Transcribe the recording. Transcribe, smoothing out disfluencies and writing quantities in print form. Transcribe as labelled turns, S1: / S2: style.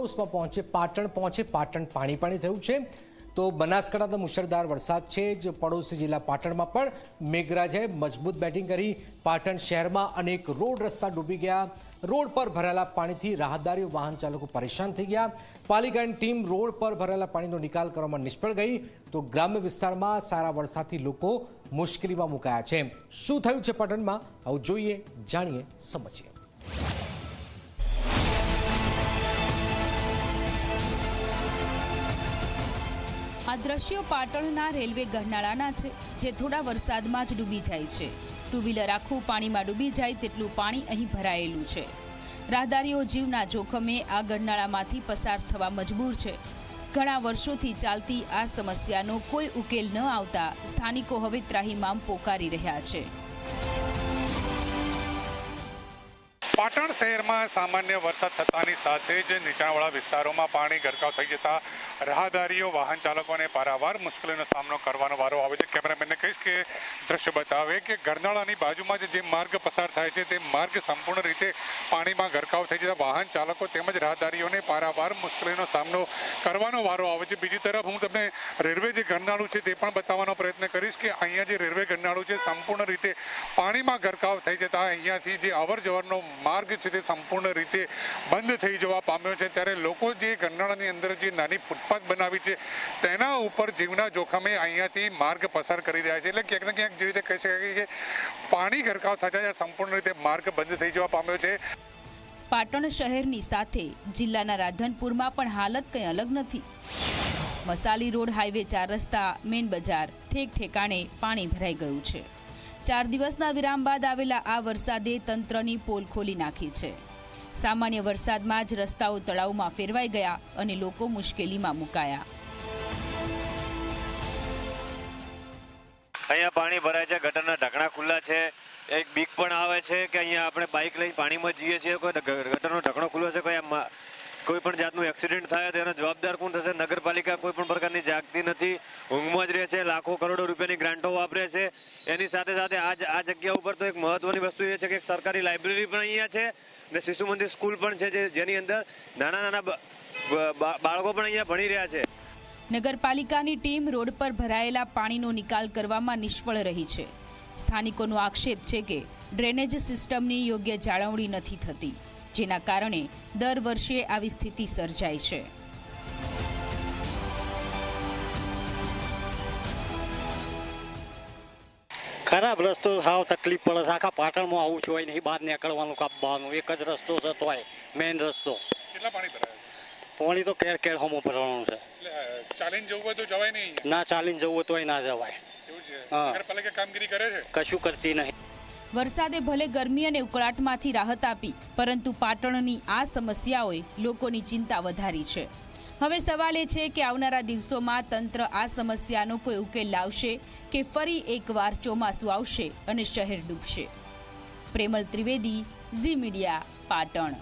S1: પડોશમાં પહોંચે પાટણ પાણી થયું છે। તો બનાસકાંઠાનો મુશળધાર વરસાદ છે જ પડોશી જિલ્લા પાટણમાં પણ મેઘરાજાએ મજબૂત બેટિંગ કરી। પાટણ શહેરમાં અનેક રોડ રસ્તા ડૂબી ગયા। રોડ પર ભરાયેલા પાણીથી રાહદારીઓ વાહન ચાલકો પરેશાન થઈ ગયા। પાલિકાની ટીમ રોડ પર ભરાયેલા પાણીનો નિકાલ કરવામાં નિષ્ફળ ગઈ। તો ગ્રામ્ય વિસ્તારમાં સારા વરસાદથી લોકો મુશ્કેલીમાં મુકાયા છે। શું થયું છે પાટણમાં, આવું જોઈએ, જાણીએ, સમજીએ।
S2: આ દ્રશ્યો પાટણના રેલવે ગરનાળાના છે, જે થોડા વરસાદમાં જ ડૂબી જાય છે। ટુ વ્હીલર આખું પાણીમાં ડૂબી જાય તેટલું પાણી અહીં ભરાયેલું છે। રાહદારીઓ જીવના જોખમે આ ગરનાળામાંથી પસાર થવા મજબૂર છે। ઘણા વર્ષોથી ચાલતી આ સમસ્યાનો કોઈ ઉકેલ ન આવતા સ્થાનિકો હવે ત્રાહિમામ પોકારી રહ્યા છે।
S3: પાટણ શહેરમાં સામાન્ય વરસાદ થતાની સાથે જ નીચાણવાળા વિસ્તારોમાં પાણી ગરકાવ થઈ જતા રાહદારીઓ વાહન ચાલકોને પારાવાર મુશ્કેલીનો સામનો કરવાનો વારો આવે છે। કેમેરામેનને કહીશ કે દ્રશ્ય બતાવે કે ગરનાળાની બાજુમાં જે માર્ગ પસાર થાય છે તે માર્ગ સંપૂર્ણ રીતે પાણીમાં ગરકાવ થઈ જતા વાહન ચાલકો તેમજ રાહદારીઓને પારાવાર મુશ્કેલીનો સામનો કરવાનો વારો આવે છે। બીજી તરફ હું તમને રેલવે જે ગરનાળું છે તે પણ બતાવવાનો પ્રયત્ન કરીશ કે અહીંયા જે રેલવે ગરનાળું છે સંપૂર્ણ રીતે પાણીમાં ગરકાવ થઈ જતા અહીંયાથી જે અવર જવરનો માર્ગ છે તે સંપૂર્ણ રીતે બંધ થઈ જવા પામ્યો છે। ત્યારે લોકો જે ગરનાળાની અંદર જે નાની ફૂટપાથ બનાવી છે તેના ઉપર જીવના જોખમે અહીંયાથી માર્ગ પસાર કરી રહ્યા છે। એટલે ક્યાંક ને ક્યાંક જે રીતે કહી શકાય કે પાણી ગરકાવ થતા સંપૂર્ણ રીતે માર્ગ બંધ થઈ જવા પામ્યો છે।
S2: પાટણ શહેરની સાથે જિલ્લાના રાધનપુરમાં પણ હાલત કંઈ અલગ નથી। મસાલી રોડ, હાઈવે 4 રસ્તા, મેન બજાર ઠેક ઠેકાણે પાણી ભરાઈ ગયું છે। 4 દિવસના વિરામ બાદ આવેલા આ વરસાદે તંત્રની પોલ ખોલી નાખી છે। સામાન્ય વરસાદમાં જ રસ્તાઓ તળાવમાં ફેરવાઈ ગયા અને લોકો મુશ્કેલીમાં મુકાયા।
S4: અહીંયા પાણી ભરાય છે, ગટરના ઢાંકણા ખુલ્લા છે। એક બીક પણ આવે છે કે અહીંયા આપણે બાઇક લઈને પાણીમાં જઈએ છીએ, કોઈ ગટરનો ઢાંકણો ખુલ્લો છે, કોઈ પણ જાતનું એક્સિડન્ટ થાય તો એનો જવાબદાર કોણ થશે? નગરપાલિકા કોઈ પણ પ્રકારની જાગતી નથી, ઊંઘમાં જ રહે છે, લાખો કરોડો રૂપિયાની ગ્રાન્ટો વાપરે છે। એની સાથે સાથે આ જગ્યા ઉપર તો એક મહત્વની વસ્તુ એ છે કે એક સરકારી લાઇબ્રેરી પણ અહીંયા છે અને શિશુ મંદિર સ્કૂલ પણ છે, જેની અંદર નાના બાળકો પણ અહીંયા ભણી રહ્યા છે।
S2: નગરપાલિકાની ટીમ રોડ પર ભરાયેલા પાણીનો નિકાલ કરવામાં નિષ્ફળ રહી છે। સ્થાનિકોનો આક્ષેપ છે કે ડ્રેનેજ સિસ્ટમની યોગ્ય જાળવણી નથી થતી, જેના કારણે દર વર્ષે આવી સ્થિતિ સર્જાય છે।
S5: ખરાબ રસ્તો સાવ તકલીફ પડે છે। આખા પાટણમાં આવું છે હોય નહીં, બહાર નીકળવાનું કાપવાનું એક જ રસ્તો છે, તોય મેઇન રસ્તો।
S3: કેટલા પાણી ભરાય?
S5: પાણી તો કેર હોમો ભરવાનું છે।
S3: ચાલીને જવું હોય તો જવાય નહીં?
S5: ના, ચાલીને જવું હોય તોય ના જવાય।
S3: એવું છે? નગરપાલિકા કામગીરી કરે છે? કશું
S5: કરતી નહીં।
S2: વરસાદે ભલે ગરમી અને ઉકળાટમાંથી રાહત આપી, પરંતુ પાટણની આ સમસ્યાઓએ લોકોની ચિંતા વધારી છે। હવે સવાલ એ છે કે આવનારા દિવસોમાં તંત્ર આ સમસ્યાનો કોઈ ઉકેલ લાવશે કે ફરી એકવાર ચોમાસું આવશે અને શહેર ડૂબશે। પ્રેમલ ત્રિવેદી, ઝી મીડિયા, પાટણ।